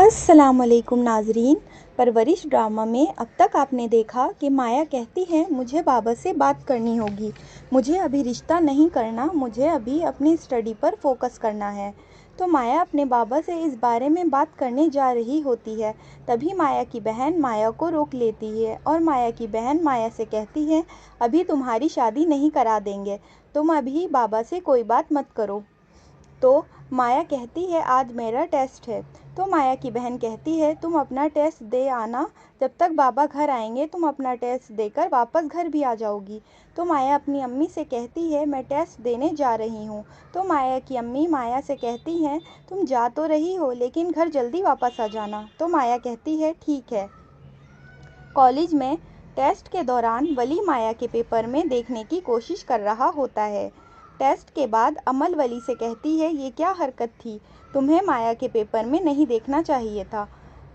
अस्सलामुअलैकुम नाज़रीन। परवरिश ड्रामा में अब तक आपने देखा कि माया कहती है मुझे बाबा से बात करनी होगी, मुझे अभी रिश्ता नहीं करना, मुझे अभी अपनी स्टडी पर फोकस करना है। तो माया अपने बाबा से इस बारे में बात करने जा रही होती है। तभी माया की बहन माया को रोक लेती है और माया की बहन माया से कहती है अभी तुम्हारी शादी नहीं करा देंगे, तुम अभी बाबा से कोई बात मत करो। तो माया कहती है आज मेरा टेस्ट है। तो माया की बहन कहती है तुम अपना टेस्ट दे आना, जब तक बाबा घर आएंगे तुम अपना टेस्ट देकर वापस घर भी आ जाओगी। तो माया अपनी अम्मी से कहती है मैं टेस्ट देने जा रही हूँ। तो माया की अम्मी माया से कहती हैं तुम जा तो रही हो लेकिन घर जल्दी वापस आ जाना। तो माया कहती है ठीक है। कॉलेज में टेस्ट के दौरान वली माया के पेपर में देखने की कोशिश कर रहा होता है। टेस्ट के बाद अमल वली से कहती है ये क्या हरकत थी, तुम्हें माया के पेपर में नहीं देखना चाहिए था।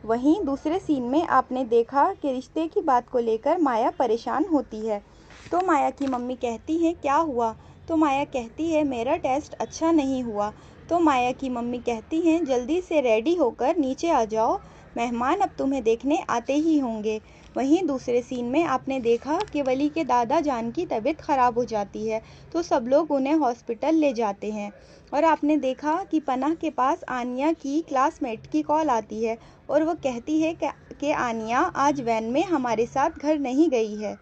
वहीं दूसरे सीन में आपने देखा कि रिश्ते की बात को लेकर माया परेशान होती है। तो माया की मम्मी कहती है क्या हुआ। तो माया कहती है मेरा टेस्ट अच्छा नहीं हुआ। तो माया की मम्मी कहती हैं जल्दी से रेडी होकर नीचे आ जाओ, मेहमान अब तुम्हें देखने आते ही होंगे। वहीं दूसरे सीन में आपने देखा कि वली के दादा जान की तबीयत ख़राब हो जाती है, तो सब लोग उन्हें हॉस्पिटल ले जाते हैं। और आपने देखा कि पनाह के पास आनिया की क्लासमेट की कॉल आती है और वो कहती है कि आनिया आज वैन में हमारे साथ घर नहीं गई है।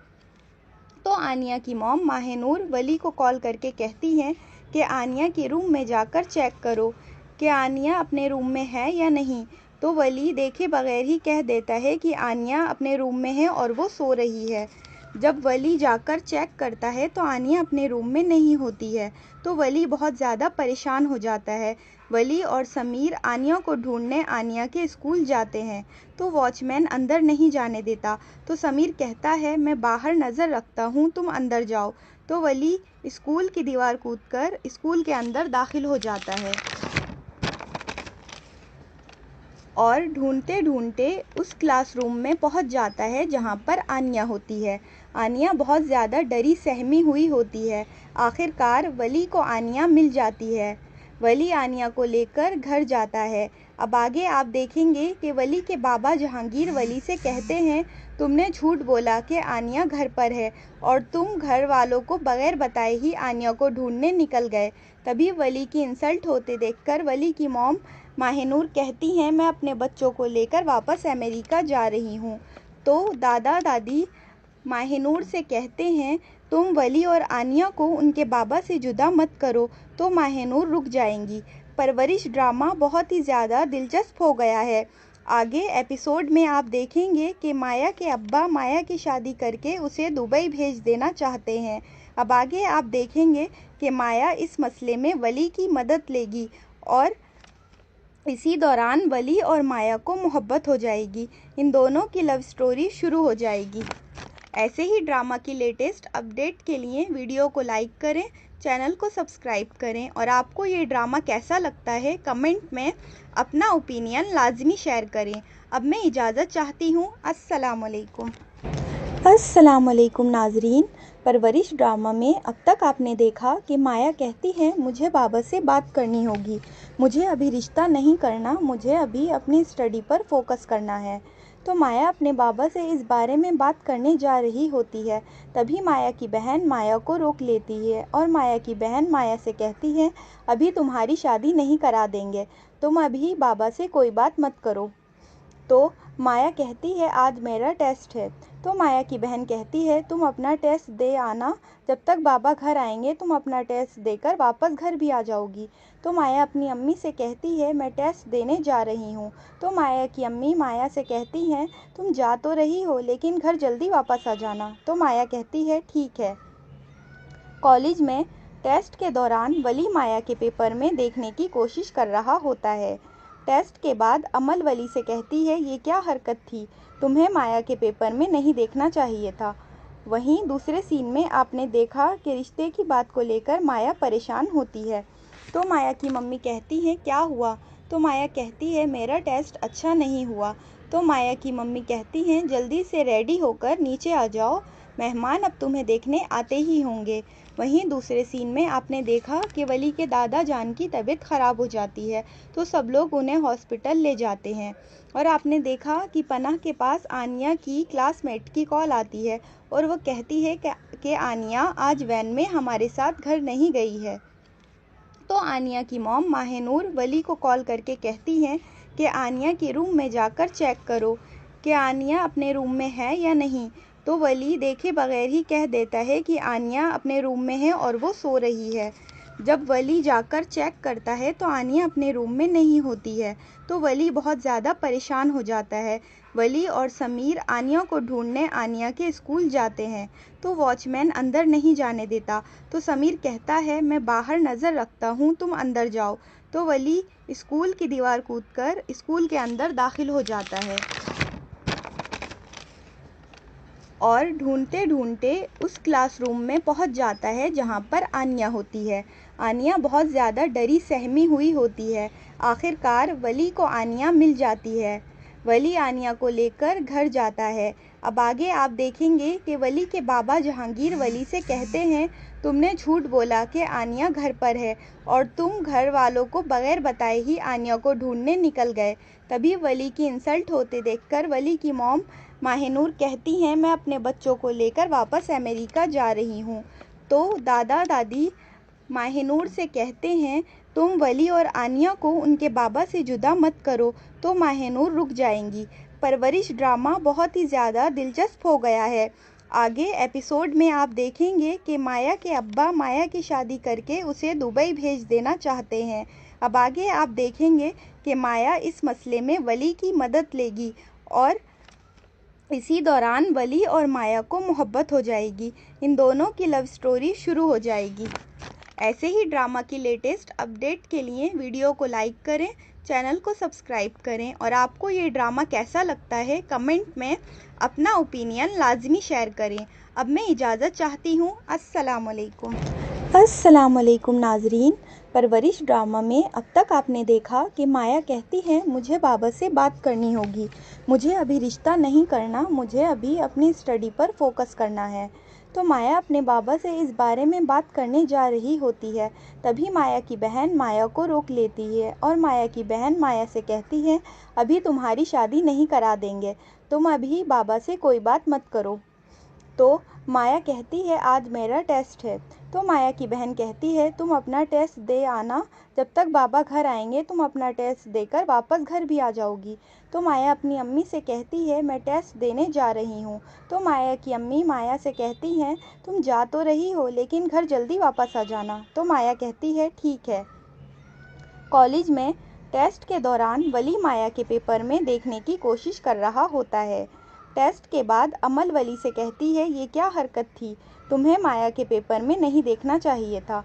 तो आनिया की मॉम माहिनूर वली को कॉल करके कहती हैं कि आनिया के रूम में जाकर चेक करो कि आनिया अपने रूम में है या नहीं। तो वली देखे बगैर ही कह देता है कि आनिया अपने रूम में है और वो सो रही है। जब वली जाकर चेक करता है तो आनिया अपने रूम में नहीं होती है। तो वली बहुत ज़्यादा परेशान हो जाता है। वली और समीर आनिया को ढूंढने आनिया के स्कूल जाते हैं, तो वॉचमैन अंदर नहीं जाने देता। तो समीर कहता है मैं बाहर नज़र रखता हूँ, तुम अंदर जाओ। तो वली स्कूल की दीवार कूदकर स्कूल के अंदर दाखिल हो जाता है और ढूंढते ढूंढते उस क्लासरूम में पहुंच जाता है जहां पर आनिया होती है। आनिया बहुत ज़्यादा डरी सहमी हुई होती है। आखिरकार वली को आनिया मिल जाती है। वली आनिया को लेकर घर जाता है। अब आगे आप देखेंगे कि वली के बाबा जहांगीर वली से कहते हैं तुमने झूठ बोला कि आनिया घर पर है और तुम घर वालों को बगैर बताए ही आनिया को ढूंढने निकल गए। तभी वली की इंसल्ट होते देखकर वली की मॉम माहिनूर कहती हैं मैं अपने बच्चों को लेकर वापस अमेरिका जा रही हूँ। तो दादा दादी माहिनूर से कहते हैं तुम वली और आनिया को उनके बाबा से जुदा मत करो। तो माहिनूर रुक जाएंगी। परवरिश ड्रामा बहुत ही ज़्यादा दिलचस्प हो गया है। आगे एपिसोड में आप देखेंगे कि माया के अब्बा माया की शादी करके उसे दुबई भेज देना चाहते हैं। अब आगे आप देखेंगे कि माया इस मसले में वली की मदद लेगी और इसी दौरान वली और माया को मोहब्बत हो जाएगी। इन दोनों की लव स्टोरी शुरू हो जाएगी। ऐसे ही ड्रामा की लेटेस्ट अपडेट के लिए वीडियो को लाइक करें, चैनल को सब्सक्राइब करें और आपको ये ड्रामा कैसा लगता है कमेंट में अपना ओपिनियन लाजमी शेयर करें। अब मैं इजाज़त चाहती हूँ। अस्सलामुअलैकुम नाज़रीन। परवरिश ड्रामा में अब तक आपने देखा कि माया कहती है मुझे बाबा से बात करनी होगी, मुझे अभी रिश्ता नहीं करना, मुझे अभी अपनी स्टडी पर फोकस करना है। तो माया अपने बाबा से इस बारे में बात करने जा रही होती है। तभी माया की बहन माया को रोक लेती है और माया की बहन माया से कहती है अभी तुम्हारी शादी नहीं करा देंगे, तुम अभी बाबा से कोई बात मत करो। तो माया कहती है आज मेरा टेस्ट है। तो माया की बहन कहती है तुम अपना टेस्ट दे आना, जब तक बाबा घर आएंगे तुम अपना टेस्ट देकर वापस घर भी आ जाओगी। तो माया अपनी अम्मी से कहती है मैं टेस्ट देने जा रही हूँ। तो माया की अम्मी माया से कहती हैं तुम जा तो रही हो लेकिन घर जल्दी वापस आ जाना। तो माया कहती है ठीक है। कॉलेज में टेस्ट के दौरान वली माया के पेपर में देखने की कोशिश कर रहा होता है। टेस्ट के बाद अमल वली से कहती है ये क्या हरकत थी, तुम्हें माया के पेपर में नहीं देखना चाहिए था। वहीं दूसरे सीन में आपने देखा कि रिश्ते की बात को लेकर माया परेशान होती है। तो माया की मम्मी कहती हैं क्या हुआ। तो माया कहती है मेरा टेस्ट अच्छा नहीं हुआ। तो माया की मम्मी कहती हैं जल्दी से रेडी होकर नीचे आ जाओ, मेहमान अब तुम्हें देखने आते ही होंगे। वहीं दूसरे सीन में आपने देखा कि वली के दादा जान की तबीयत ख़राब हो जाती है, तो सब लोग उन्हें हॉस्पिटल ले जाते हैं। और आपने देखा कि पनाह के पास आनिया की क्लासमेट की कॉल आती है और वो कहती है कि आनिया आज वैन में हमारे साथ घर नहीं गई है। तो आनिया की मॉम माहिनूर वली को कॉल करके कहती हैं कि आनिया के रूम में जाकर चेक करो कि आनिया अपने रूम में है या नहीं। तो वली देखे बगैर ही कह देता है कि आनिया अपने रूम में है और वो सो रही है। जब वली जाकर चेक करता है तो आनिया अपने रूम में नहीं होती है, तो वली बहुत ज़्यादा परेशान हो जाता है। वली और समीर आनिया को ढूंढने आनिया के स्कूल जाते हैं, तो वॉचमैन अंदर नहीं जाने देता। तो समीर कहता है मैं बाहर नज़र रखता हूँ, तुम अंदर जाओ। तो वली स्कूल की दीवार कूदकर स्कूल के अंदर दाखिल हो जाता है और ढूंढते ढूंढते उस क्लासरूम में पहुंच जाता है जहां पर आनिया होती है। आनिया बहुत ज़्यादा डरी सहमी हुई होती है। आखिरकार वली को आनिया मिल जाती है। वली आनिया को लेकर घर जाता है। अब आगे आप देखेंगे कि वली के बाबा जहांगीर वली से कहते हैं तुमने झूठ बोला कि आनिया घर पर है और तुम घर वालों को बगैर बताए ही आनिया को ढूंढने निकल गए। तभी वली की इंसल्ट होते देखकर वली की मॉम माहिनूर कहती हैं मैं अपने बच्चों को लेकर वापस अमेरिका जा रही हूँ। तो दादा दादी माहिनूर से कहते हैं तुम वली और आनिया को उनके बाबा से जुदा मत करो, तो माहिनूर रुक जाएंगी। परवरिश ड्रामा बहुत ही ज़्यादा दिलचस्प हो गया है। आगे एपिसोड में आप देखेंगे कि माया के अब्बा माया की शादी करके उसे दुबई भेज देना चाहते हैं। अब आगे आप देखेंगे कि माया इस मसले में वली की मदद लेगी और इसी दौरान वली और माया को मोहब्बत हो जाएगी। इन दोनों की लव स्टोरी शुरू हो जाएगी। ऐसे ही ड्रामा की लेटेस्ट अपडेट के लिए वीडियो को लाइक करें, चैनल को सब्सक्राइब करें और आपको ये ड्रामा कैसा लगता है कमेंट में अपना ओपिनियन लाजमी शेयर करें। अब मैं इजाज़त चाहती हूँ। अस्सलामुअलैकुम नाजरीन। परवरिश ड्रामा में अब तक आपने देखा कि माया कहती है मुझे बाबा से बात करनी होगी, मुझे अभी रिश्ता नहीं करना, मुझे अभी अपनी स्टडी पर फोकस करना है। तो माया अपने बाबा से इस बारे में बात करने जा रही होती है। तभी माया की बहन माया को रोक लेती है और माया की बहन माया से कहती है अभी तुम्हारी शादी नहीं करा देंगे, तुम अभी बाबा से कोई बात मत करो। तो माया कहती है आज मेरा टेस्ट है। तो माया की बहन कहती है तुम अपना टेस्ट दे आना, जब तक बाबा घर आएंगे तुम अपना टेस्ट देकर वापस घर भी आ जाओगी। तो माया अपनी अम्मी से कहती है मैं टेस्ट देने जा रही हूँ। तो माया की अम्मी माया से कहती हैं तुम जा तो रही हो लेकिन घर जल्दी वापस आ जाना। तो माया कहती है ठीक है। कॉलेज में टेस्ट के दौरान वली माया के पेपर में देखने की कोशिश कर रहा होता है। टेस्ट के बाद अमल वली से कहती है ये क्या हरकत थी, तुम्हें माया के पेपर में नहीं देखना चाहिए था।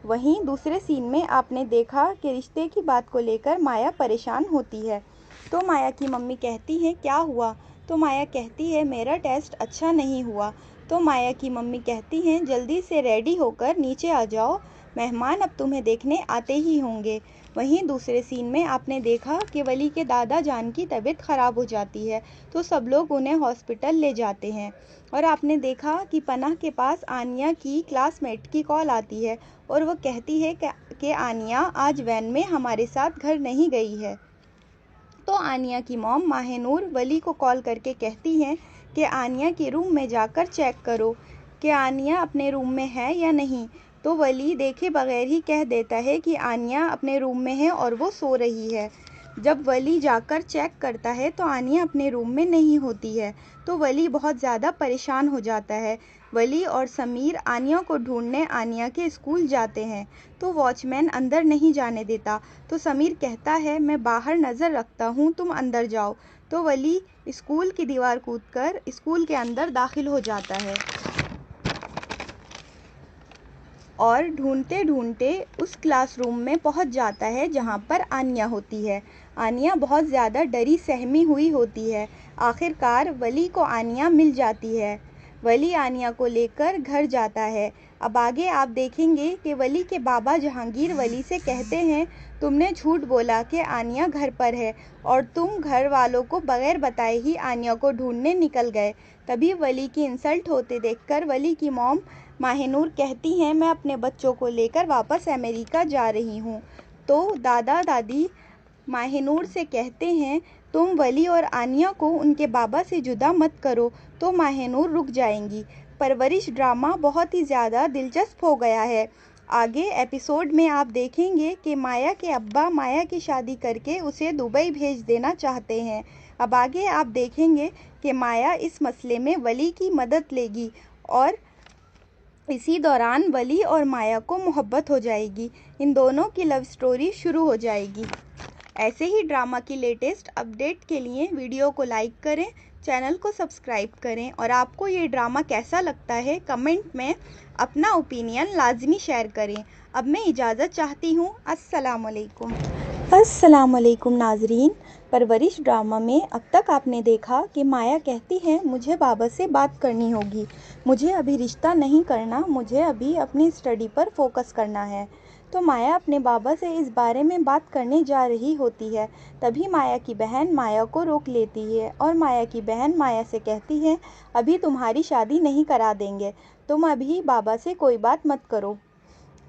वहीं दूसरे सीन में आपने देखा कि रिश्ते की बात को लेकर माया परेशान होती है। तो माया की मम्मी कहती है क्या हुआ। तो माया कहती है मेरा टेस्ट अच्छा नहीं हुआ। तो माया की मम्मी कहती हैं जल्दी से रेडी होकर नीचे आ जाओ, मेहमान अब तुम्हें देखने आते ही होंगे। वहीं दूसरे सीन में आपने देखा कि वली के दादा जान की तबीयत ख़राब हो जाती है, तो सब लोग उन्हें हॉस्पिटल ले जाते हैं। और आपने देखा कि पनाह के पास आनिया की क्लासमेट की कॉल आती है और वो कहती है कि आनिया आज वैन में हमारे साथ घर नहीं गई है। तो आनिया की मॉम माहिनूर वली को कॉल करके कहती हैं कि आनिया के रूम में जाकर चेक करो कि आनिया अपने रूम में है या नहीं। तो वली देखे बगैर ही कह देता है कि आनिया अपने रूम में है और वो सो रही है। जब वली जाकर चेक करता है तो आनिया अपने रूम में नहीं होती है, तो वली बहुत ज़्यादा परेशान हो जाता है। वली और समीर आनिया को ढूंढने आनिया के स्कूल जाते हैं, तो वॉचमैन अंदर नहीं जाने देता। तो समीर कहता है मैं बाहर नज़र रखता हूँ, तुम अंदर जाओ। तो वली स्कूल की दीवार कूदकर स्कूल के अंदर दाखिल हो जाता है और ढूंढते ढूंढते उस क्लासरूम में पहुंच जाता है जहां पर आनिया होती है। आनिया बहुत ज़्यादा डरी सहमी हुई होती है। आखिरकार वली को आनिया मिल जाती है। वली आनिया को लेकर घर जाता है। अब आगे आप देखेंगे कि वली के बाबा जहांगीर वली से कहते हैं, तुमने झूठ बोला कि आनिया घर पर है और तुम घर वालों को बगैर बताए ही आनिया को ढूंढने निकल गए। तभी वली की इंसल्ट होते देखकर वली की मॉम माहिनूर कहती हैं, मैं अपने बच्चों को लेकर वापस अमेरिका जा रही हूँ। तो दादा दादी माहिनूर से कहते हैं, तुम वली और आनिया को उनके बाबा से जुदा मत करो, तो माहिनूर रुक जाएंगी। परवरिश ड्रामा बहुत ही ज़्यादा दिलचस्प हो गया है। आगे एपिसोड में आप देखेंगे कि माया के अब्बा माया की शादी करके उसे दुबई भेज देना चाहते हैं। अब आगे आप देखेंगे कि माया इस मसले में वली की मदद लेगी और इसी दौरान वली और माया को मोहब्बत हो जाएगी। इन दोनों की लव स्टोरी शुरू हो जाएगी। ऐसे ही ड्रामा की लेटेस्ट अपडेट के लिए वीडियो को लाइक करें, चैनल को सब्सक्राइब करें और आपको ये ड्रामा कैसा लगता है कमेंट में अपना ओपिनियन लाजमी शेयर करें। अब मैं इजाज़त चाहती हूँ। अस्सलामुअलैकुम नाजरीन। परवरिश ड्रामा में अब तक आपने देखा कि माया कहती है, मुझे बाबा से बात करनी होगी, मुझे अभी रिश्ता नहीं करना, मुझे अभी अपनी स्टडी पर फोकस करना है। तो माया अपने बाबा से इस बारे में बात करने जा रही होती है। तभी माया की बहन माया को रोक लेती है और माया की बहन माया से कहती है, अभी तुम्हारी शादी नहीं करा देंगे, तुम अभी बाबा से कोई बात मत करो।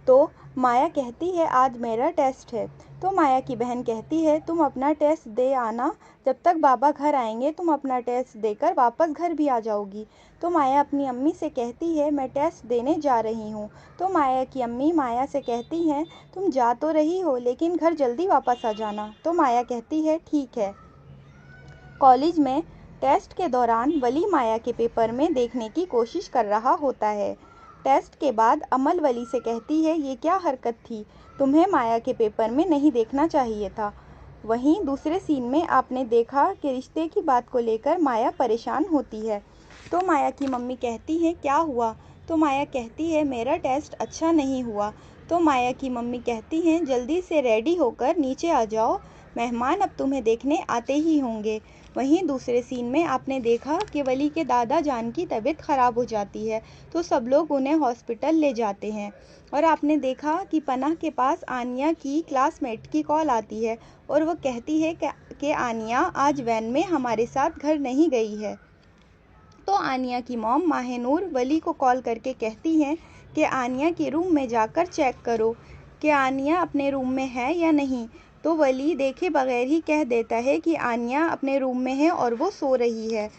तो माया कहती है, आज मेरा टेस्ट है। तो माया की बहन कहती है, तुम अपना टेस्ट दे आना, जब तक बाबा घर आएंगे तुम अपना टेस्ट देकर वापस घर भी आ जाओगी। तो माया अपनी अम्मी से कहती है, मैं टेस्ट देने जा रही हूँ। तो माया की अम्मी माया से कहती हैं, तुम जा तो रही हो लेकिन घर जल्दी वापस आ जाना। तो माया कहती है, ठीक है। कॉलेज में टेस्ट के दौरान वली माया के पेपर में देखने की कोशिश कर रहा होता है। टेस्ट के बाद अमल वली से कहती है, ये क्या हरकत थी, तुम्हें माया के पेपर में नहीं देखना चाहिए था। वहीं दूसरे सीन में आपने देखा कि रिश्ते की बात को लेकर माया परेशान होती है। तो माया की मम्मी कहती है, क्या हुआ। तो माया कहती है, मेरा टेस्ट अच्छा नहीं हुआ। तो माया की मम्मी कहती हैं, जल्दी से रेडी होकर नीचे आ जाओ, मेहमान अब तुम्हें देखने आते ही होंगे। वहीं दूसरे सीन में आपने देखा कि वली के दादा जान की तबीयत ख़राब हो जाती है, तो सब लोग उन्हें हॉस्पिटल ले जाते हैं। और आपने देखा कि पनाह के पास आनिया की क्लासमेट की कॉल आती है और वो कहती है कि आनिया आज वैन में हमारे साथ घर नहीं गई है। तो आनिया की मॉम माहिनूर वली को कॉल करके कहती हैं कि आनिया के रूम में जाकर चेक करो कि आनिया अपने रूम में है या नहीं। तो वली देखे बगैर ही कह देता है कि आनिया अपने रूम में है और वो सो रही है।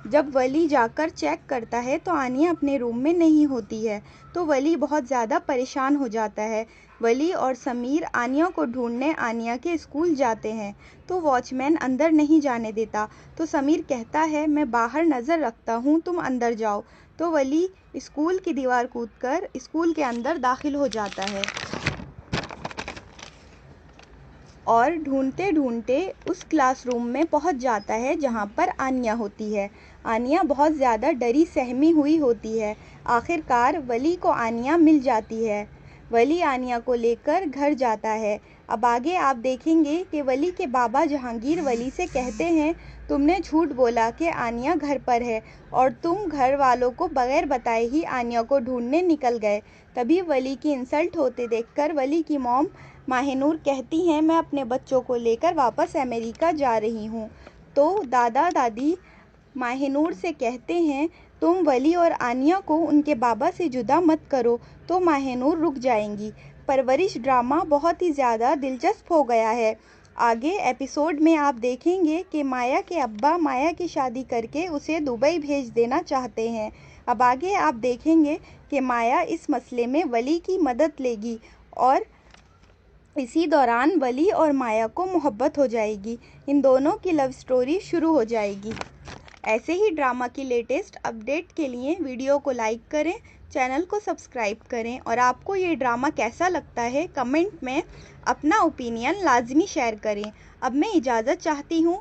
जब वली जाकर चेक करता है तो आनिया अपने रूम में नहीं होती है। तो वली बहुत ज़्यादा परेशान हो जाता है। वली और समीर आनिया को ढूंढने आनिया के स्कूल जाते हैं, तो वॉचमैन अंदर नहीं जाने देता। तो समीर कहता है, मैं बाहर नज़र रखता हूँ, तुम अंदर जाओ। तो वली स्कूल की दीवार कूदकर स्कूल के अंदर दाखिल हो जाता है और ढूंढते ढूंढते उस क्लासरूम में पहुंच जाता है जहां पर आनिया होती है। आनिया बहुत ज़्यादा डरी सहमी हुई होती है। आखिरकार वली को आनिया मिल जाती है। वली आनिया को लेकर घर जाता है। अब आगे आप देखेंगे कि वली के बाबा जहांगीर वली से कहते हैं, तुमने झूठ बोला कि आनिया घर पर है और तुम घर वालों को बगैर बताए ही आनिया को ढूंढने निकल गए। तभी वली की इंसल्ट होते देखकर वली की मॉम माहिनूर कहती हैं, मैं अपने बच्चों को लेकर वापस अमेरिका जा रही हूँ। तो दादा दादी माहिनूर से कहते हैं, तुम वली और आनिया को उनके बाबा से जुदा मत करो, तो माहिनूर रुक जाएंगी। परवरिश ड्रामा बहुत ही ज़्यादा दिलचस्प हो गया है। आगे एपिसोड में आप देखेंगे कि माया के अब्बा माया की शादी करके उसे दुबई भेज देना चाहते हैं। अब आगे आप देखेंगे कि माया इस मसले में वली की मदद लेगी और इसी दौरान वली और माया को मोहब्बत हो जाएगी। इन दोनों की लव स्टोरी शुरू हो जाएगी। ऐसे ही ड्रामा की लेटेस्ट अपडेट के लिए वीडियो को लाइक करें, चैनल को सब्सक्राइब करें और आपको ये ड्रामा कैसा लगता है कमेंट में अपना ओपिनियन लाजमी शेयर करें। अब मैं इजाज़त चाहती हूँ।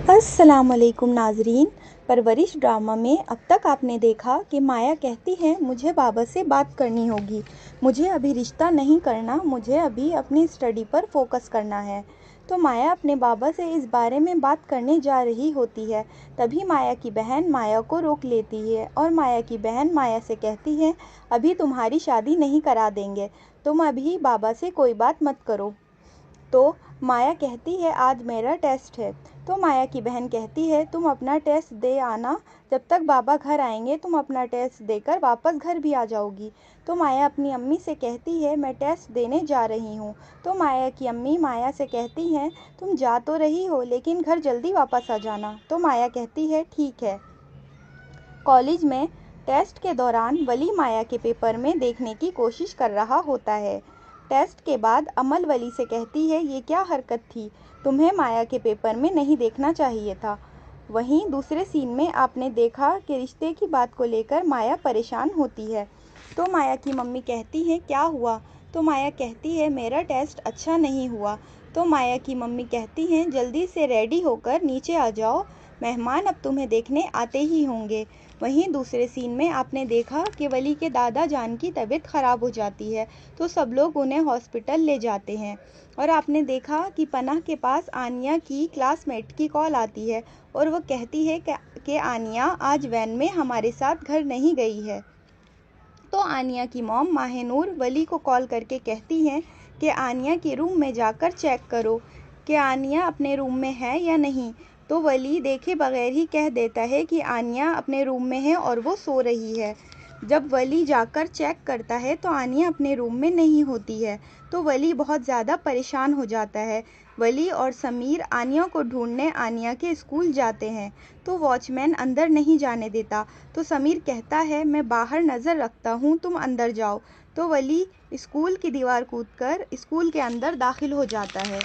अस्सलामुअलैकुम नाजरीन। परवरिश ड्रामा में अब तक आपने देखा कि माया कहती है, मुझे बाबा से बात करनी होगी, मुझे अभी रिश्ता नहीं करना, मुझे अभी अपनी स्टडी पर फोकस करना है। तो माया अपने बाबा से इस बारे में बात करने जा रही होती है। तभी माया की बहन माया को रोक लेती है और माया की बहन माया से कहती है, अभी तुम्हारी शादी नहीं करा देंगे, तुम अभी बाबा से कोई बात मत करो। तो माया कहती है, आज मेरा टेस्ट है। तो माया की बहन कहती है, तुम अपना टेस्ट दे आना, जब तक बाबा घर आएंगे तुम अपना टेस्ट देकर वापस घर भी आ जाओगी। तो माया अपनी अम्मी से कहती है, मैं टेस्ट देने जा रही हूँ। तो माया की अम्मी माया से कहती हैं, तुम जा तो रही हो लेकिन घर जल्दी वापस आ जाना। तो माया कहती है, ठीक है। कॉलेज में टेस्ट के दौरान वली माया के पेपर में देखने की कोशिश कर रहा होता है। टेस्ट के बाद अमल वली से कहती है, ये क्या हरकत थी, तुम्हें माया के पेपर में नहीं देखना चाहिए था। वहीं दूसरे सीन में आपने देखा कि रिश्ते की बात को लेकर माया परेशान होती है। तो माया की मम्मी कहती है, क्या हुआ। तो माया कहती है, मेरा टेस्ट अच्छा नहीं हुआ। तो माया की मम्मी कहती हैं, जल्दी से रेडी होकर नीचे आ जाओ, मेहमान अब तुम्हें देखने आते ही होंगे। वहीं दूसरे सीन में आपने देखा कि वली के दादा जान की तबीयत ख़राब हो जाती है, तो सब लोग उन्हें हॉस्पिटल ले जाते हैं। और आपने देखा कि पनाह के पास आनिया की क्लासमेट की कॉल आती है और वो कहती है कि आनिया आज वैन में हमारे साथ घर नहीं गई है। तो आनिया की मॉम माहिनूर वली को कॉल करके कहती हैं कि आनिया के रूम में जाकर चेक करो कि आनिया अपने रूम में है या नहीं। तो वली देखे बगैर ही कह देता है कि आनिया अपने रूम में है और वो सो रही है। जब वली जाकर चेक करता है तो आनिया अपने रूम में नहीं होती है। तो वली बहुत ज़्यादा परेशान हो जाता है। वली और समीर आनिया को ढूंढने आनिया के स्कूल जाते हैं, तो वॉचमैन अंदर नहीं जाने देता। तो समीर कहता है, मैं बाहर नज़र रखता हूँ, तुम अंदर जाओ। तो वली स्कूल की दीवार कूदकर स्कूल के अंदर दाखिल हो जाता है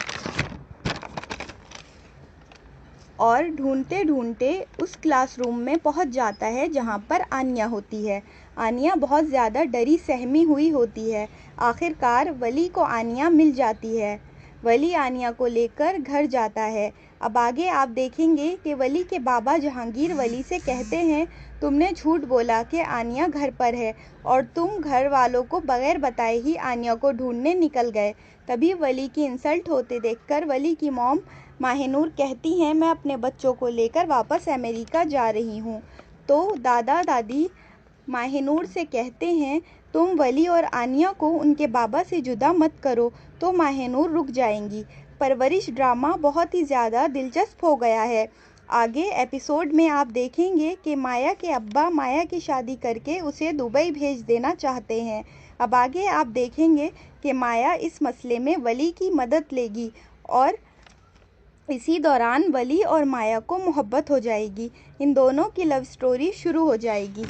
और ढूंढते ढूंढते उस क्लासरूम में पहुंच जाता है जहां पर आनिया होती है। आनिया बहुत ज़्यादा डरी सहमी हुई होती है। आखिरकार वली को आनिया मिल जाती है। वली आनिया को लेकर घर जाता है। अब आगे आप देखेंगे कि वली के बाबा जहांगीर वली से कहते हैं, तुमने झूठ बोला कि आनिया घर पर है और तुम घर वालों को बगैर बताए ही आनिया को ढूंढने निकल गए। तभी वली की इंसल्ट होते देखकर वली की मॉम माहिनूर कहती हैं, मैं अपने बच्चों को लेकर वापस अमेरिका जा रही हूँ। तो दादा दादी माहिनूर से कहते हैं, तुम वली और आनिया को उनके बाबा से जुदा मत करो। तो माहिनूर रुक जाएंगी। परवरिश ड्रामा बहुत ही ज़्यादा दिलचस्प हो गया है। आगे एपिसोड में आप देखेंगे कि माया के अब्बा माया की शादी करके उसे दुबई भेज देना चाहते हैं। अब आगे आप देखेंगे कि माया इस मसले में वली की मदद लेगी और इसी दौरान वली और माया को मोहब्बत हो जाएगी। इन दोनों की लव स्टोरी शुरू हो जाएगी।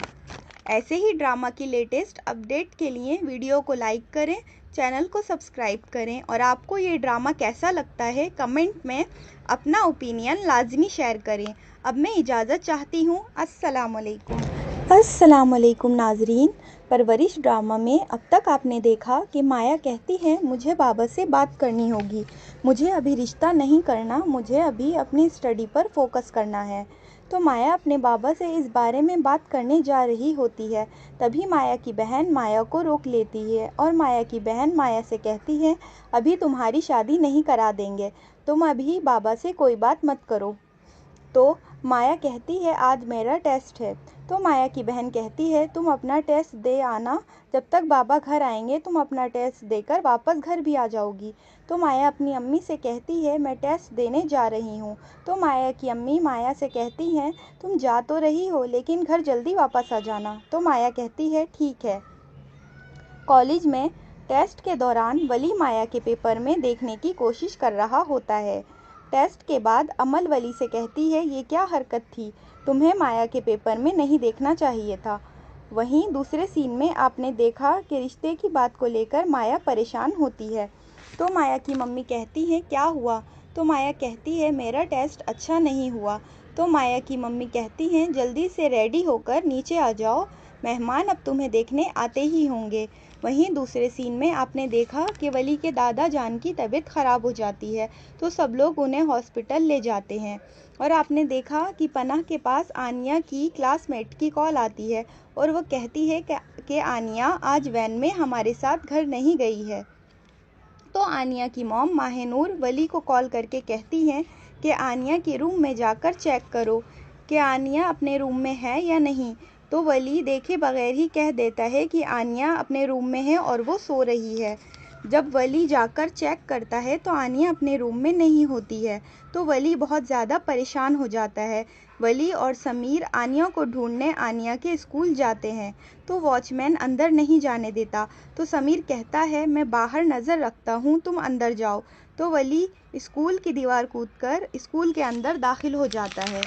ऐसे ही ड्रामा की लेटेस्ट अपडेट के लिए वीडियो को लाइक करें, चैनल को सब्सक्राइब करें और आपको ये ड्रामा कैसा लगता है कमेंट में अपना ओपिनियन लाजमी शेयर करें। अब मैं इजाज़त चाहती हूँ। अस्सलामुअलैकुम नाजरीन। परवरिश ड्रामा में अब तक आपने देखा कि माया कहती है, मुझे बाबा से बात करनी होगी, मुझे अभी रिश्ता नहीं करना, मुझे अभी अपनी स्टडी पर फोकस करना है। तो माया अपने बाबा से इस बारे में बात करने जा रही होती है। तभी माया की बहन माया को रोक लेती है और माया की बहन माया से कहती है, अभी तुम्हारी शादी नहीं करा देंगे, तुम अभी बाबा से कोई बात मत करो। तो माया कहती है, आज मेरा टेस्ट है। तो माया की बहन कहती है, तुम अपना टेस्ट दे आना, जब तक बाबा घर आएंगे तुम अपना टेस्ट देकर वापस घर भी आ जाओगी। तो माया अपनी अम्मी से कहती है, मैं टेस्ट देने जा रही हूँ। तो माया की अम्मी माया से कहती हैं, तुम जा तो रही हो लेकिन घर जल्दी वापस आ जाना। तो माया कहती है, ठीक है। कॉलेज में टेस्ट के दौरान वली माया के पेपर में देखने की कोशिश कर रहा होता है। टेस्ट के बाद अमल वली से कहती है, ये क्या हरकत थी, तुम्हें माया के पेपर में नहीं देखना चाहिए था। वहीं दूसरे सीन में आपने देखा कि रिश्ते की बात को लेकर माया परेशान होती है। तो माया की मम्मी कहती हैं, क्या हुआ। तो माया कहती है, मेरा टेस्ट अच्छा नहीं हुआ। तो माया की मम्मी कहती हैं, जल्दी से रेडी होकर नीचे आ जाओ, मेहमान अब तुम्हें देखने आते ही होंगे। वहीं दूसरे सीन में आपने देखा कि वली के दादा जान की तबीयत ख़राब हो जाती है, तो सब लोग उन्हें हॉस्पिटल ले जाते हैं। और आपने देखा कि पनाह के पास आनिया की क्लासमेट की कॉल आती है और वो कहती है कि आनिया आज वैन में हमारे साथ घर नहीं गई है। तो आनिया की मॉम माहिनूर वली को कॉल करके कहती हैं कि आनिया के रूम में जाकर चेक करो कि आनिया अपने रूम में है या नहीं। तो वली देखे बगैर ही कह देता है कि आनिया अपने रूम में है और वो सो रही है। जब वली जाकर चेक करता है तो आनिया अपने रूम में नहीं होती है। तो वली बहुत ज़्यादा परेशान हो जाता है। वली और समीर आनिया को ढूंढने आनिया के स्कूल जाते हैं। तो वॉचमैन अंदर नहीं जाने देता। तो समीर कहता है मैं बाहर नज़र रखता हूँ, तुम अंदर जाओ। तो वली स्कूल की दीवार कूदकर स्कूल के अंदर दाखिल हो जाता है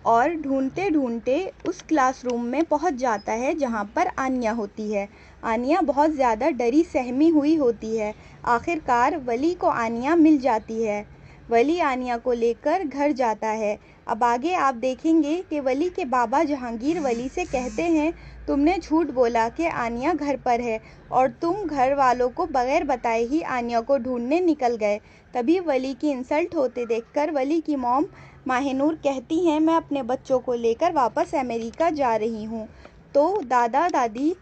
और ढूंढते ढूंढते उस क्लासरूम में पहुंच जाता है जहां पर आनिया होती है। आनिया बहुत ज़्यादा डरी सहमी हुई होती है। आखिरकार वली को आनिया मिल जाती है। वली आनिया को लेकर घर जाता है। अब आगे आप देखेंगे कि वली के बाबा जहांगीर वली से कहते हैं तुमने झूठ बोला कि आनिया घर पर है और तुम घर वालों को बगैर बताए ही आनिया को ढूंढने निकल गए। तभी वली की इंसल्ट होते देखकर वली की मॉम माहिनूर कहती हैं मैं अपने बच्चों को लेकर वापस अमेरिका जा रही हूँ। तो दादा दादी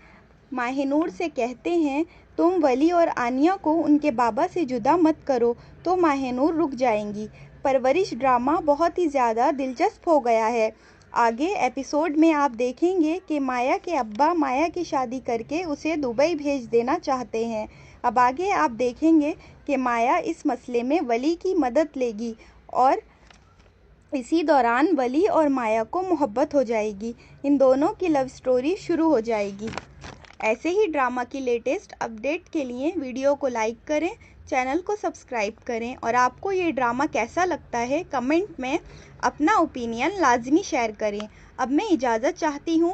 माहिनूर से कहते हैं तुम वली और आनिया को उनके बाबा से जुदा मत करो। तो माहिनूर रुक जाएंगी। परवरिश ड्रामा बहुत ही ज़्यादा दिलचस्प हो गया है। आगे एपिसोड में आप देखेंगे कि माया के अब्बा माया की शादी करके उसे दुबई भेज देना चाहते हैं। अब आगे आप देखेंगे कि माया इस मसले में वली की मदद लेगी और इसी दौरान वली और माया को मोहब्बत हो जाएगी। इन दोनों की लव स्टोरी शुरू हो जाएगी। ऐसे ही ड्रामा की लेटेस्ट अपडेट के लिए वीडियो को लाइक करें, चैनल को सब्सक्राइब करें और आपको ये ड्रामा कैसा लगता है कमेंट में अपना ओपिनियन लाजमी शेयर करें। अब मैं इजाज़त चाहती हूँ।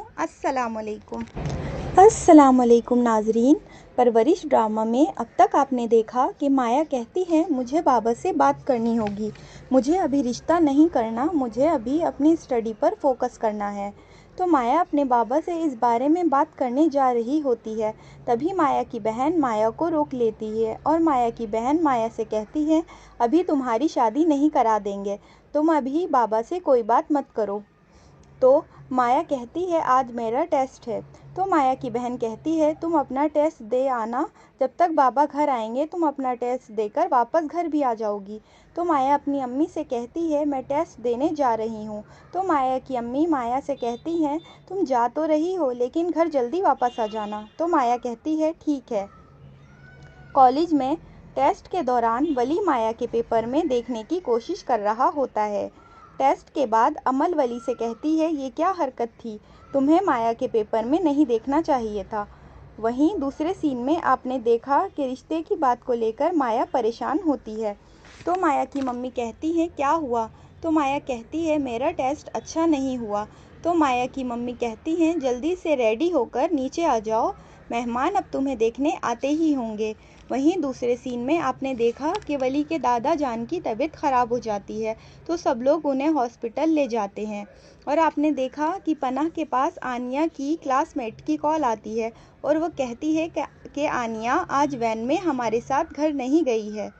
अस्सलामुअलैकुम नाजरीन। परवरिश ड्रामा में अब तक आपने देखा कि माया कहती है मुझे बाबा से बात करनी होगी, मुझे अभी रिश्ता नहीं करना, मुझे अभी अपनी स्टडी पर फोकस करना है। तो माया अपने बाबा से इस बारे में बात करने जा रही होती है। तभी माया की बहन माया को रोक लेती है और माया की बहन माया से कहती है अभी तुम्हारी शादी नहीं करा देंगे, तुम अभी बाबा से कोई बात मत करो। तो माया कहती है आज मेरा टेस्ट है। तो माया की बहन कहती है तुम अपना टेस्ट दे आना, जब तक बाबा घर आएंगे तुम अपना टेस्ट देकर वापस घर भी आ जाओगी। तो माया अपनी अम्मी से कहती है मैं टेस्ट देने जा रही हूँ। तो माया की अम्मी माया से कहती हैं तुम जा तो रही हो लेकिन घर जल्दी वापस आ जाना। तो माया कहती है ठीक है। कॉलेज में टेस्ट के दौरान वली माया के पेपर में देखने की कोशिश कर रहा होता है। टेस्ट के बाद अमल वली से कहती है ये क्या हरकत थी, तुम्हें माया के पेपर में नहीं देखना चाहिए था। वहीं दूसरे सीन में आपने देखा कि रिश्ते की बात को लेकर माया परेशान होती है। तो माया की मम्मी कहती है क्या हुआ। तो माया कहती है मेरा टेस्ट अच्छा नहीं हुआ। तो माया की मम्मी कहती हैं जल्दी से रेडी होकर नीचे आ जाओ, मेहमान अब तुम्हें देखने आते ही होंगे। वहीं दूसरे सीन में आपने देखा कि वली के दादा जान की तबीयत ख़राब हो जाती है। तो सब लोग उन्हें हॉस्पिटल ले जाते हैं और आपने देखा कि पनाह के पास आनिया की क्लासमेट की कॉल आती है और वो कहती है कि आनिया आज वैन में हमारे साथ घर नहीं गई है।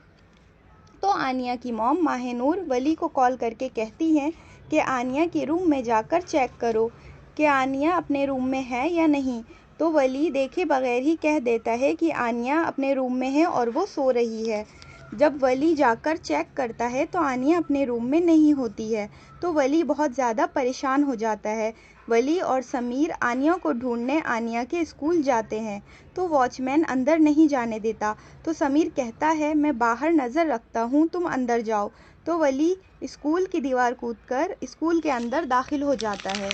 तो आनिया की मॉम माहिनूर वली को कॉल करके कहती हैं कि आनिया के रूम में जाकर चेक करो कि आनिया अपने रूम में है या नहीं। तो वली देखे बगैर ही कह देता है कि आनिया अपने रूम में है और वो सो रही है। जब वली जाकर चेक करता है तो आनिया अपने रूम में नहीं होती है। तो वली बहुत ज़्यादा परेशान हो जाता है। वली और समीर आनिया को ढूंढने आनिया के स्कूल जाते हैं। तो वॉचमैन अंदर नहीं जाने देता। तो समीर कहता है मैं बाहर नज़र रखता हूँ, तुम अंदर जाओ। तो वली स्कूल की दीवार कूदकर स्कूल के अंदर दाखिल हो जाता है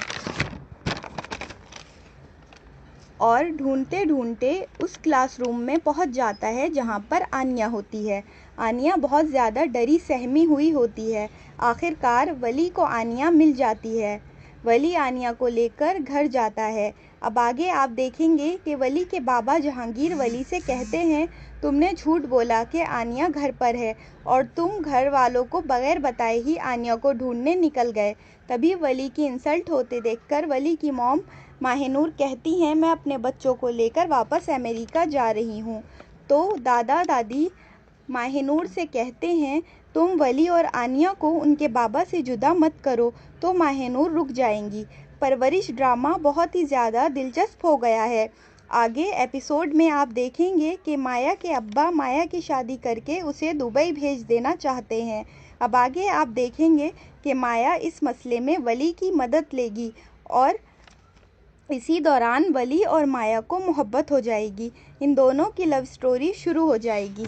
और ढूंढते ढूंढते उस क्लासरूम में पहुंच जाता है जहां पर आनिया होती है। आनिया बहुत ज़्यादा डरी सहमी हुई होती है। आखिरकार वली को आनिया मिल जाती है। वली आनिया को लेकर घर जाता है। अब आगे आप देखेंगे कि वली के बाबा जहांगीर वली से कहते हैं तुमने झूठ बोला कि आनिया घर पर है और तुम घर वालों को बगैर बताए ही आनिया को ढूंढने निकल गए। तभी वली की इंसल्ट होते देखकर वली की मॉम माहिनूर कहती हैं मैं अपने बच्चों को लेकर वापस अमेरिका जा रही हूँ। तो दादा दादी माहिनूर से कहते हैं तुम वली और आनिया को उनके बाबा से जुदा मत करो। तो माहिनूर रुक जाएंगी। परवरिश ड्रामा बहुत ही ज़्यादा दिलचस्प हो गया है। आगे एपिसोड में आप देखेंगे कि माया के अब्बा माया की शादी करके उसे दुबई भेज देना चाहते हैं। अब आगे आप देखेंगे कि माया इस मसले में वली की मदद लेगी और इसी दौरान वली और माया को मोहब्बत हो जाएगी। इन दोनों की लव स्टोरी शुरू हो जाएगी।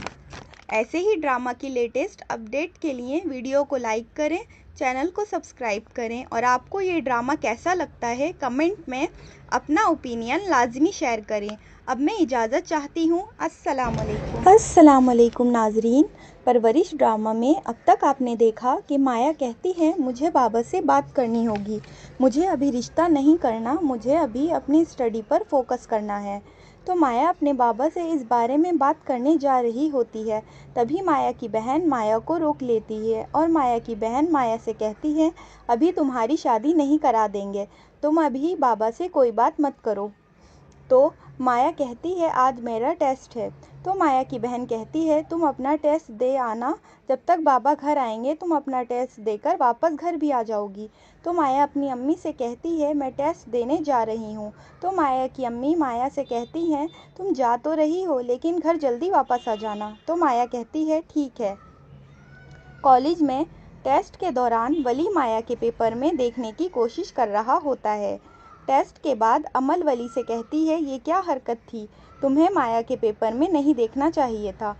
ऐसे ही ड्रामा की लेटेस्ट अपडेट के लिए वीडियो को लाइक करें, चैनल को सब्सक्राइब करें और आपको ये ड्रामा कैसा लगता है कमेंट में अपना ओपिनियन लाजमी शेयर करें। अब मैं इजाज़त चाहती हूँ। अस्सलाम वालेकुम नाजरीन। परवरिश ड्रामा में अब तक आपने देखा कि माया कहती है मुझे बाबा से बात करनी होगी, मुझे अभी रिश्ता नहीं करना, मुझे अभी अपनी स्टडी पर फोकस करना है। तो माया अपने बाबा से इस बारे में बात करने जा रही होती है। तभी माया की बहन माया को रोक लेती है और माया की बहन माया से कहती है अभी तुम्हारी शादी नहीं करा देंगे, तुम अभी बाबा से कोई बात मत करो। तो माया कहती है आज मेरा टेस्ट है। तो माया की बहन कहती है तुम अपना टेस्ट दे आना, जब तक बाबा घर आएंगे तुम अपना टेस्ट देकर वापस घर भी आ जाओगी। तो माया अपनी अम्मी से कहती है मैं टेस्ट देने जा रही हूँ। तो माया की अम्मी माया से कहती हैं तुम जा तो रही हो लेकिन घर जल्दी वापस आ जाना। तो माया कहती है ठीक है। कॉलेज में टेस्ट के दौरान वली माया के पेपर में देखने की कोशिश कर रहा होता है। टेस्ट के बाद अमल वली से कहती है ये क्या हरकत थी, तुम्हें माया के पेपर में नहीं देखना चाहिए था।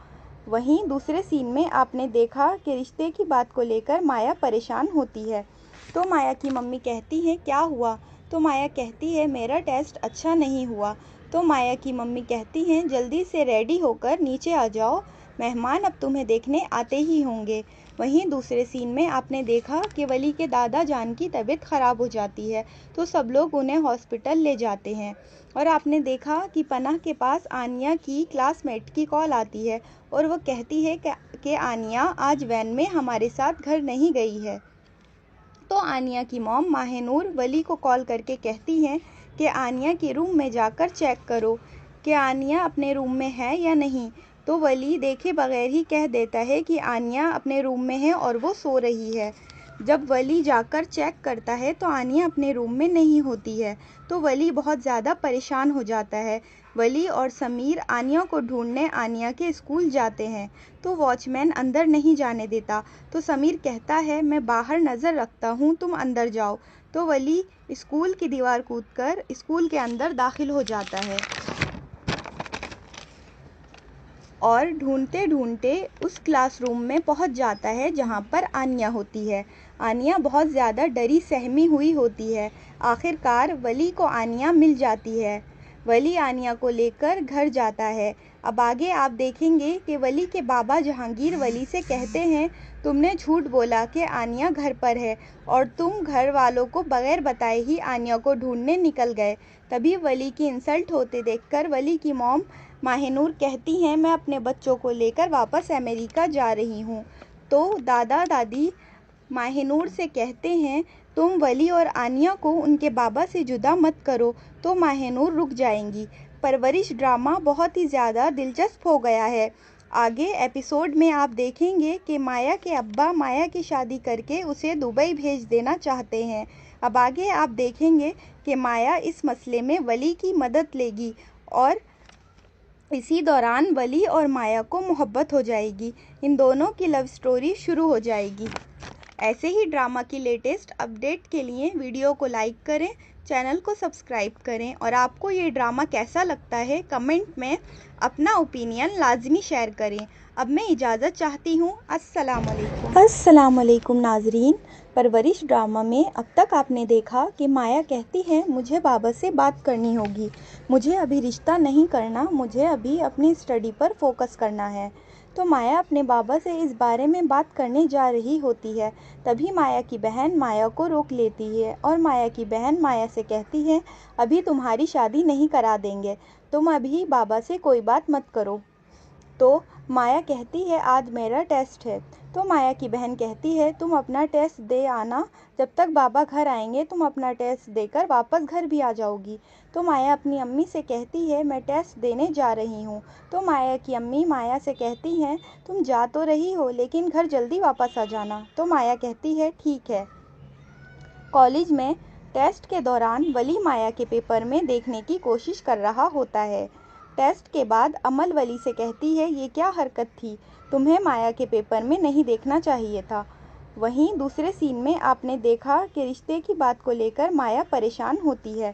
वहीं दूसरे सीन में आपने देखा कि रिश्ते की बात को लेकर माया परेशान होती है। तो माया की मम्मी कहती है क्या हुआ। तो माया कहती है मेरा टेस्ट अच्छा नहीं हुआ। तो माया की मम्मी कहती हैं जल्दी से रेडी होकर नीचे आ जाओ, मेहमान अब तुम्हें देखने आते ही होंगे। वहीं दूसरे सीन में आपने देखा कि वली के दादा जान की तबीयत ख़राब हो जाती है, तो सब लोग उन्हें हॉस्पिटल ले जाते हैं। और आपने देखा कि पनाह के पास आनिया की क्लासमेट की कॉल आती है और वो कहती है कि आनिया आज वैन में हमारे साथ घर नहीं गई है। तो आनिया की मॉम माहिनूर वली को कॉल करके कहती हैं कि आनिया के रूम में जाकर चेक करो कि आनिया अपने रूम में है या नहीं। तो वली देखे बगैर ही कह देता है कि आनिया अपने रूम में है और वो सो रही है। जब वली जाकर चेक करता है तो आनिया अपने रूम में नहीं होती है। तो वली बहुत ज़्यादा परेशान हो जाता है। वली और समीर आनिया को ढूंढने आनिया के स्कूल जाते हैं, तो वॉचमैन अंदर नहीं जाने देता। तो समीर कहता है मैं बाहर नज़र रखता हूँ, तुम अंदर जाओ। तो वली स्कूल की दीवार कूदकर स्कूल के अंदर दाखिल हो जाता है और ढूंढते ढूंढते उस क्लासरूम में पहुंच जाता है जहां पर आनिया होती है। आनिया बहुत ज़्यादा डरी सहमी हुई होती है। आखिरकार वली को आनिया मिल जाती है। वली आनिया को लेकर घर जाता है। अब आगे आप देखेंगे कि वली के बाबा जहांगीर वली से कहते हैं तुमने झूठ बोला कि आनिया घर पर है और तुम घर वालों को बगैर बताए ही आनिया को ढूंढने निकल गए। तभी वली की इंसल्ट होते देखकर वली की मॉम माहिनूर कहती हैं मैं अपने बच्चों को लेकर वापस अमेरिका जा रही हूँ। तो दादा दादी माहिनूर से कहते हैं तुम वली और आनिया को उनके बाबा से जुदा मत करो। तो माहिनूर रुक जाएंगी। परवरिश ड्रामा बहुत ही ज़्यादा दिलचस्प हो गया है। आगे एपिसोड में आप देखेंगे कि माया के अब्बा माया की शादी करके उसे दुबई भेज देना चाहते हैं। अब आगे आप देखेंगे कि माया इस मसले में वली की मदद लेगी और इसी दौरान वली और माया को मोहब्बत हो जाएगी। इन दोनों की लव स्टोरी शुरू हो जाएगी। ऐसे ही ड्रामा की लेटेस्ट अपडेट के लिए वीडियो को लाइक करें, चैनल को सब्सक्राइब करें और आपको ये ड्रामा कैसा लगता है कमेंट में अपना ओपिनियन लाजमी शेयर करें। अब मैं इजाज़त चाहती हूँ। अस्सलाम वालेकुम नाजरीन। परवरिश ड्रामा में अब तक आपने देखा कि माया कहती है मुझे बाबा से बात करनी होगी, मुझे अभी रिश्ता नहीं करना, मुझे अभी अपनी स्टडी पर फोकस करना है। तो माया अपने बाबा से इस बारे में बात करने जा रही होती है। तभी माया की बहन माया को रोक लेती है और माया की बहन माया से कहती है अभी तुम्हारी शादी नहीं करा देंगे, तुम अभी बाबा से कोई बात मत करो। तो माया कहती है आज मेरा टेस्ट है। तो माया की बहन कहती है तुम अपना टेस्ट दे आना, जब तक बाबा घर आएंगे तुम अपना टेस्ट देकर वापस घर भी आ जाओगी। तो माया अपनी अम्मी से कहती है मैं टेस्ट देने जा रही हूँ। तो माया की अम्मी माया से कहती हैं तुम जा तो रही हो लेकिन घर जल्दी वापस आ जाना। तो माया कहती है ठीक है। कॉलेज में टेस्ट के दौरान वली माया के पेपर में देखने की कोशिश कर रहा होता है। टेस्ट के बाद अमल वली से कहती है, ये क्या हरकत थी, तुम्हें माया के पेपर में नहीं देखना चाहिए था। वहीं दूसरे सीन में आपने देखा कि रिश्ते की बात को लेकर माया परेशान होती है।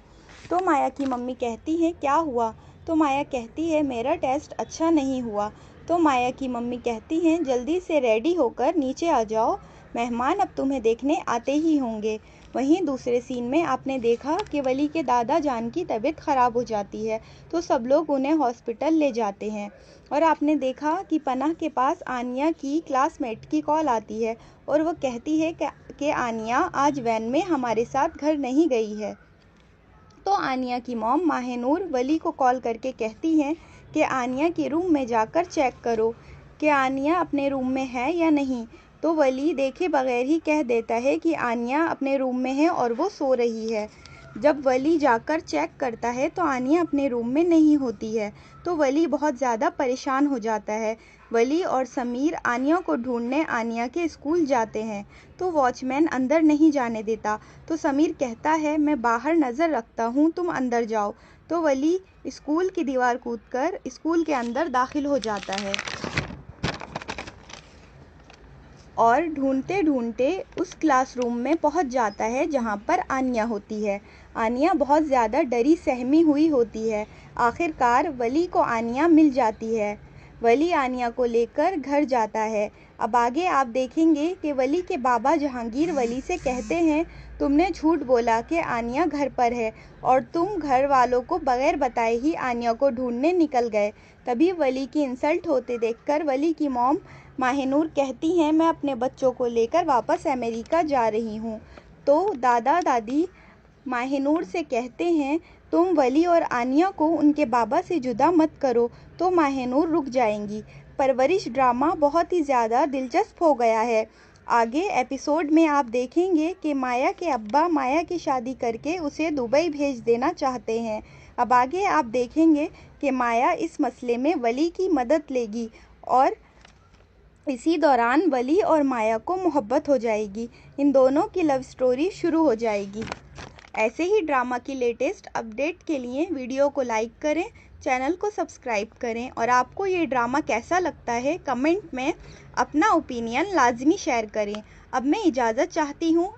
तो माया की मम्मी कहती है, क्या हुआ? तो माया कहती है, मेरा टेस्ट अच्छा नहीं हुआ। तो माया की मम्मी कहती हैं, जल्दी से रेडी होकर नीचे आ जाओ, मेहमान अब तुम्हें देखने आते ही होंगे। वहीं दूसरे सीन में आपने देखा कि वली के दादा जान की तबीयत ख़राब हो जाती है, तो सब लोग उन्हें हॉस्पिटल ले जाते हैं। और आपने देखा कि पनाह के पास आनिया की क्लासमेट की कॉल आती है और वो कहती है कि आनिया आज वैन में हमारे साथ घर नहीं गई है। तो आनिया की मॉम माहिनूर वली को कॉल करके कहती हैं कि आनिया के रूम में जाकर चेक करो कि आनिया अपने रूम में है या नहीं। तो वली देखे बगैर ही कह देता है कि आनिया अपने रूम में है और वो सो रही है। जब वली जाकर चेक करता है तो आनिया अपने रूम में नहीं होती है, तो वली बहुत ज़्यादा परेशान हो जाता है। वली और समीर आनिया को ढूंढने आनिया के स्कूल जाते हैं, तो वॉचमैन अंदर नहीं जाने देता। तो समीर कहता है, मैं बाहर नज़र रखता हूँ, तुम अंदर जाओ। तो वली स्कूल की दीवार कूदकर स्कूल के अंदर दाखिल हो जाता है और ढूंढते ढूंढते उस क्लासरूम में पहुंच जाता है जहां पर आनिया होती है। आनिया बहुत ज़्यादा डरी सहमी हुई होती है। आखिरकार वली को आनिया मिल जाती है। वली आनिया को लेकर घर जाता है। अब आगे आप देखेंगे कि वली के बाबा जहांगीर वली से कहते हैं, तुमने झूठ बोला कि आनिया घर पर है और तुम घर वालों को बगैर बताए ही आनिया को ढूंढने निकल गए। तभी वली की इंसल्ट होते देखकर वली की मॉम माहिनूर कहती हैं, मैं अपने बच्चों को लेकर वापस अमेरिका जा रही हूँ। तो दादा दादी माहिनूर से कहते हैं, तुम वली और आनिया को उनके बाबा से जुदा मत करो। तो माहिनूर रुक जाएंगी। परवरिश ड्रामा बहुत ही ज़्यादा दिलचस्प हो गया है। आगे एपिसोड में आप देखेंगे कि माया के अब्बा माया की शादी करके उसे दुबई भेज देना चाहते हैं। अब आगे आप देखेंगे कि माया इस मसले में वली की मदद लेगी और इसी दौरान वली और माया को मोहब्बत हो जाएगी। इन दोनों की लव स्टोरी शुरू हो जाएगी। ऐसे ही ड्रामा की लेटेस्ट अपडेट के लिए वीडियो को लाइक करें, चैनल को सब्सक्राइब करें और आपको ये ड्रामा कैसा लगता है कमेंट में अपना ओपिनियन लाजमी शेयर करें। अब मैं इजाज़त चाहती हूँ।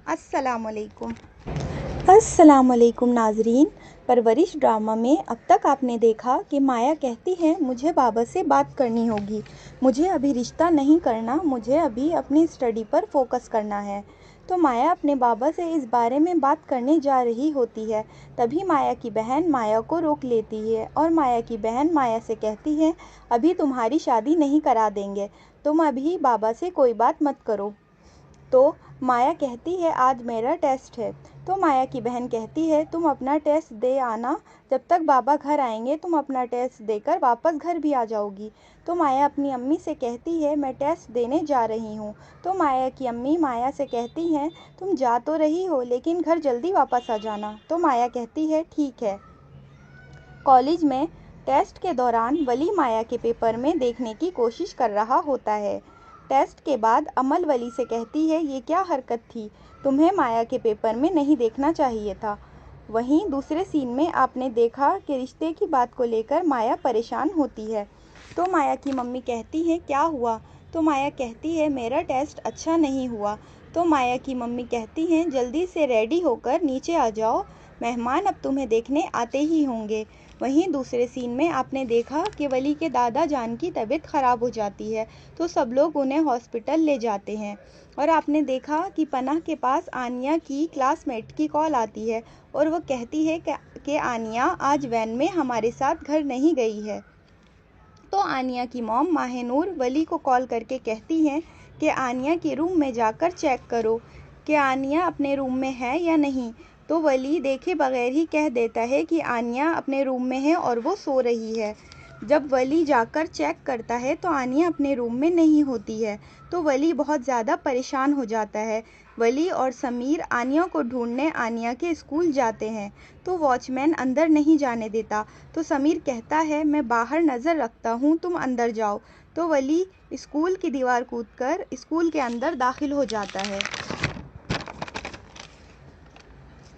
अस्सलामुअलैकुम नाजरीन। परवरिश ड्रामा में अब तक आपने देखा कि माया कहती है, मुझे बाबा से बात करनी होगी, मुझे अभी रिश्ता नहीं करना, मुझे अभी अपनी स्टडी पर फोकस करना है। तो माया अपने बाबा से इस बारे में बात करने जा रही होती है। तभी माया की बहन माया को रोक लेती है और माया की बहन माया से कहती है, अभी तुम्हारी शादी नहीं करा देंगे, तुम अभी बाबा से कोई बात मत करो। तो माया कहती है, आज मेरा टेस्ट है। तो माया की बहन कहती है, तुम अपना टेस्ट दे आना, जब तक बाबा घर आएंगे तुम अपना टेस्ट देकर वापस घर भी आ जाओगी। तो माया अपनी अम्मी से कहती है, मैं टेस्ट देने जा रही हूँ। तो माया की अम्मी माया से कहती हैं, तुम जा तो रही हो लेकिन घर जल्दी वापस आ जाना। तो माया कहती है, ठीक है। कॉलेज में टेस्ट के दौरान वली माया के पेपर में देखने की कोशिश कर रहा होता है। टेस्ट के बाद अमल वली से कहती है, ये क्या हरकत थी, तुम्हें माया के पेपर में नहीं देखना चाहिए था। वहीं दूसरे सीन में आपने देखा कि रिश्ते की बात को लेकर माया परेशान होती है। तो माया की मम्मी कहती है, क्या हुआ? तो माया कहती है, मेरा टेस्ट अच्छा नहीं हुआ। तो माया की मम्मी कहती हैं, जल्दी से रेडी होकर नीचे आ जाओ, मेहमान अब तुम्हें देखने आते ही होंगे। वहीं दूसरे सीन में आपने देखा कि वली के दादा जान की तबीयत ख़राब हो जाती है, तो सब लोग उन्हें हॉस्पिटल ले जाते हैं। और आपने देखा कि पनाह के पास आनिया की क्लासमेट की कॉल आती है और वो कहती है कि आनिया आज वैन में हमारे साथ घर नहीं गई है। तो आनिया की मॉम माहिनूर वली को कॉल करके कहती हैं कि आनिया के रूम में जाकर चेक करो कि आनिया अपने रूम में है या नहीं। तो वली देखे बगैर ही कह देता है कि आनिया अपने रूम में है और वो सो रही है। जब वली जाकर चेक करता है तो आनिया अपने रूम में नहीं होती है, तो वली बहुत ज़्यादा परेशान हो जाता है। वली और समीर आनिया को ढूंढने आनिया के स्कूल जाते हैं, तो वॉचमैन अंदर नहीं जाने देता। तो समीर कहता है, मैं बाहर नज़र रखता हूँ, तुम अंदर जाओ। तो वली स्कूल की दीवार कूदकर स्कूल के अंदर दाखिल हो जाता है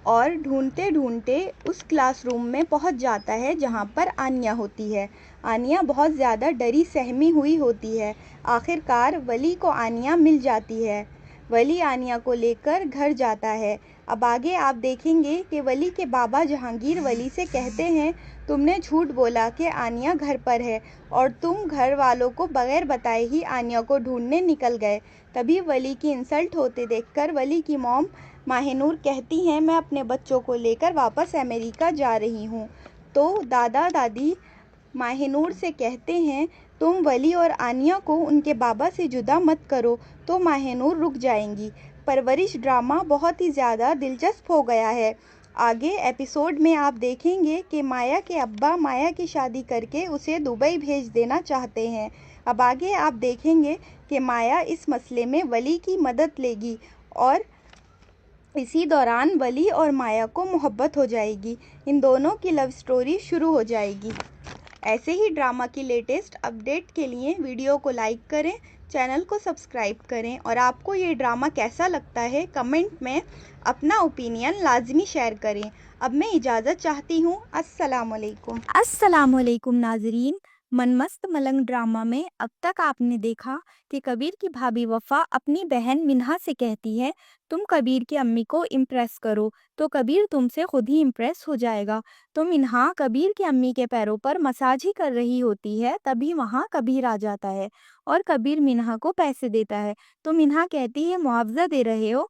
और ढूंढते ढूंढते उस क्लासरूम में पहुंच जाता है जहां पर आन्या होती है। आन्या बहुत ज़्यादा डरी सहमी हुई होती है। आखिरकार वली को आन्या मिल जाती है। वली आन्या को लेकर घर जाता है। अब आगे आप देखेंगे कि वली के बाबा जहांगीर वली से कहते हैं, तुमने झूठ बोला कि आन्या घर पर है और तुम घर वालों को बगैर बताए ही आन्या को ढूंढने निकल गए। तभी वली की इंसल्ट होते देखकर वली की मॉम माहिनूर कहती हैं, मैं अपने बच्चों को लेकर वापस अमेरिका जा रही हूँ। तो दादा दादी माहिनूर से कहते हैं, तुम वली और आनिया को उनके बाबा से जुदा मत करो। तो माहिनूर रुक जाएंगी। परवरिश ड्रामा बहुत ही ज़्यादा दिलचस्प हो गया है। आगे एपिसोड में आप देखेंगे कि माया के अब्बा माया की शादी करके उसे दुबई भेज देना चाहते हैं। अब आगे आप देखेंगे कि माया इस मसले में वली की मदद लेगी और इसी दौरान वली और माया को मोहब्बत हो जाएगी। इन दोनों की लव स्टोरी शुरू हो जाएगी। ऐसे ही ड्रामा की लेटेस्ट अपडेट के लिए वीडियो को लाइक करें, चैनल को सब्सक्राइब करें और आपको ये ड्रामा कैसा लगता है कमेंट में अपना ओपिनियन लाजमी शेयर करें। अब मैं इजाज़त चाहती हूँ। अस्सलाम वालेकुम नाजरीन। मनमस्त मलंग ड्रामा में अब तक आपने देखा कि कबीर की भाभी वफा अपनी बहन मिन्हा से कहती है, तुम कबीर की अम्मी को इम्प्रेस करो तो कबीर तुमसे खुद ही इम्प्रेस हो जाएगा। तो मिन्हा कबीर की अम्मी के पैरों पर मसाज ही कर रही होती है, तभी वहाँ कबीर आ जाता है और कबीर मिन्हा को पैसे देता है। तो मिन्हा कहती है, मुआवजा दे रहे हो?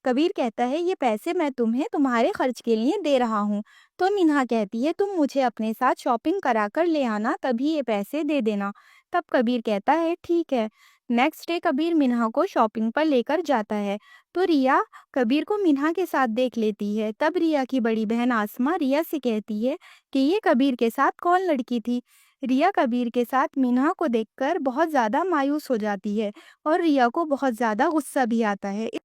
कबीर कहता है, ये पैसे मैं तुम्हें तुम्हारे खर्च के लिए दे रहा हूँ। तो मिन्हा कहती है, तुम मुझे अपने साथ शॉपिंग करा कर ले आना, तभी ये पैसे दे देना। तब कबीर कहता है, ठीक है। नेक्स्ट डे कबीर मिन्हा को शॉपिंग पर लेकर जाता है। तो रिया कबीर को मिन्हा के साथ देख लेती है। तब रिया की बड़ी बहन आसमा रिया से कहती है कि ये कबीर के साथ कौन लड़की थी। रिया कबीर के साथ मिन्हा को देखकर बहुत ज़्यादा मायूस हो जाती है और रिया को बहुत ज़्यादा गुस्सा भी आता है।